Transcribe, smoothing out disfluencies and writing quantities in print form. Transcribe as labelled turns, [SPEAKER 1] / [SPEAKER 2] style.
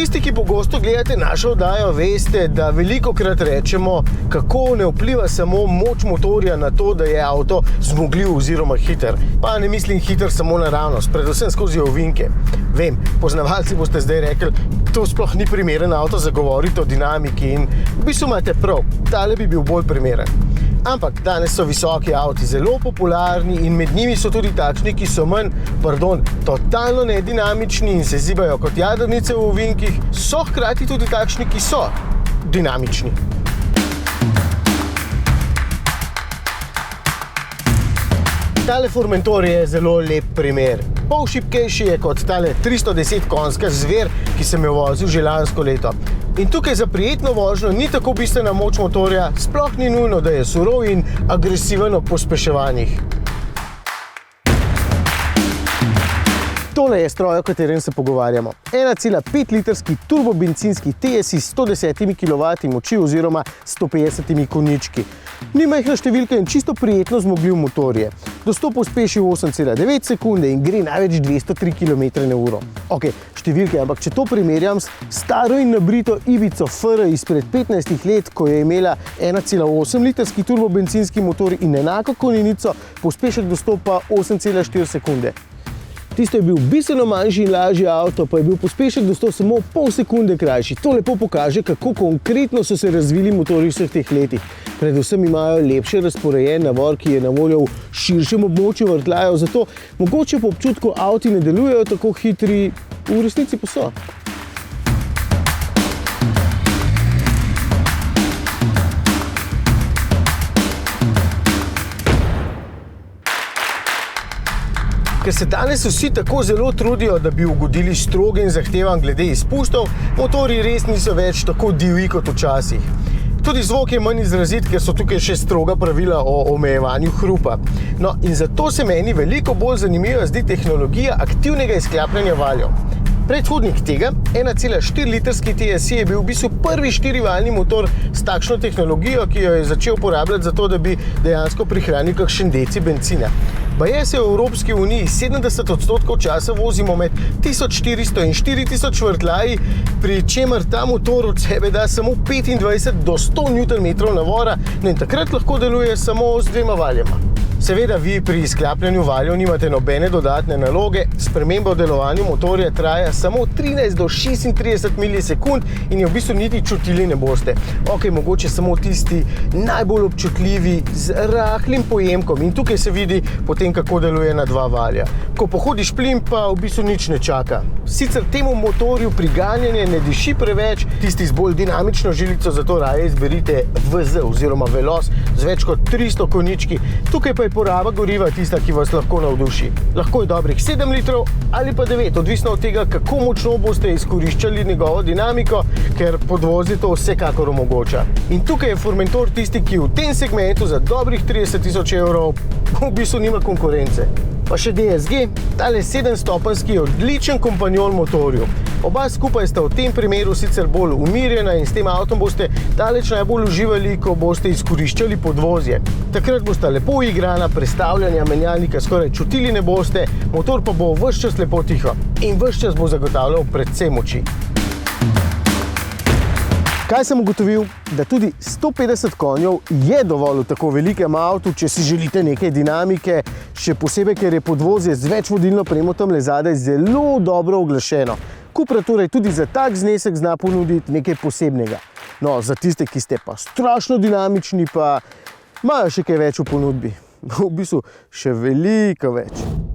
[SPEAKER 1] Tisti, ki pogosto gledate našo oddajo, veste, da velikokrat rečemo, kako ne vpliva samo moč motorja na to, da je avto zmogljiv oziroma hiter. Pa ne mislim hiter samo naravnost, predvsem skozi ovinke. Vem, poznavalci boste zdaj rekli, to sploh ni primeren avto za govoriti o dinamiki in v bistvu imate prav, tale bi bil bolj primeren. Ampak danes so visoki avti zelo popularni in med njimi so tudi takšni, ki so totalno nedinamični in se zibajo kot jadrnice v ovinkih, so hkrati tudi takšni, ki so dinamični. Tale Formentor je zelo lep primer. Pol šibkejši je kot tale 310 konjska zver, ki sem jo vozil že lansko leto. In tukaj za prijetno vožnjo ni tako bistvena moč motorja, sploh ni nujno, da je surov in agresiven ob pospeševanjih. Tole je stroj, o katerem se pogovarjamo. 1,5 litrski turbobencinski TSI s 110 kW moči oziroma 150 konjički. Ni majhna številka in čisto prijetno zmogljiv motor je. Do 100 pospeši v 8,9 sekunde in gre največ 203 km/h. Ok, številke, ampak če to primerjam s staro in nabrito Ibico FR izpred 15 let, ko je imela 1,8 litrski turbobencinski motor in enako konjenico, pospešek do 100 pa 8,4 sekunde. Tisto je bil bistveno manjši in lažji avto, pa je bil pospešek do 100 samo pol sekunde krajši. To lepo pokaže, kako konkretno so se razvili motorji v vseh teh letih. Predvsem imajo lepše razporejen navor, ki je na voljo v širšem območju vrtljajev, zato mogoče po občutku avti ne delujejo tako hitri, v resnici pa so. Ker se danes vsi tako zelo trudijo, da bi ugodili strogim zahtevam glede izpustov, motorji res niso več tako divji kot včasih. Tudi zvok je manj izrazit, ker so tukaj še stroga pravila o omejevanju hrupa. No, in zato se meni veliko bolj zanimiva zdi tehnologija aktivnega izklapljanja valjev. Predhodnik tega, 1,4 litrski TSI, je bil v bistvu prvi štirivaljni motor s takšno tehnologijo, ki jo je začel uporabljati zato, da bi dejansko prihranil kakšen deci bencina. Baje se v Evropski uniji 70% časa vozimo med 1400 in 4000 vrtljaji, pri čemer ta motor od sebe da samo 25 do 100 Nm navora, in takrat lahko deluje samo z dvema valjema. Seveda vi pri izklapljanju valjev nimate nobene dodatne naloge, sprememba v delovanju motorja traja samo 13 do 36 milisekund in je v bistvu niti čutili ne boste. Ok, mogoče samo tisti najbolj občutljivi z rahlim pojemkom in tukaj se vidi potem, kako deluje na dva valja. Ko pohodiš plin, pa v bistvu nič ne čaka. Sicer temu motorju priganjanje ne diši preveč, tisti z bolj dinamično žilico, zato raje izberite VZ oziroma Veloz z več kot 300 konjički. Tukaj pa je poraba goriva tista, ki vas lahko navduši. Lahko je dobrih 7 litrov ali pa 9, odvisno od tega, kako močno boste izkoriščali njegovo dinamiko, ker podvozi to vsekakor omogoča. In tukaj je Formentor tisti, ki v tem segmentu za dobrih 30 000 evrov v bistvu nima konkurence. Pa še DSG, tale 7-stopenjski odličen kompanjon motorju. Oba skupaj sta v tem primeru sicer bolj umirjena in s tem avtom boste daleč najbolj uživali, ko boste izkoriščali podvozje. Takrat bosta lepo igrana, prestavljanja menjalnika skoraj čutili ne boste, motor pa bo ves čas lepo tiho in ves čas bo zagotavljal predvsem moči. Kaj sem ugotovil? Da tudi 150 konjev je dovolj v tako velikem avtu, če si želite nekaj dinamike, še posebej, ker je podvozje z večvodilno premo tamle zadaj zelo dobro uglašeno. Cupra torej tudi za tak znesek zna ponuditi nekaj posebnega. No, za tiste, ki ste pa strašno dinamični, pa imajo še kaj več v ponudbi. V bistvu še veliko več.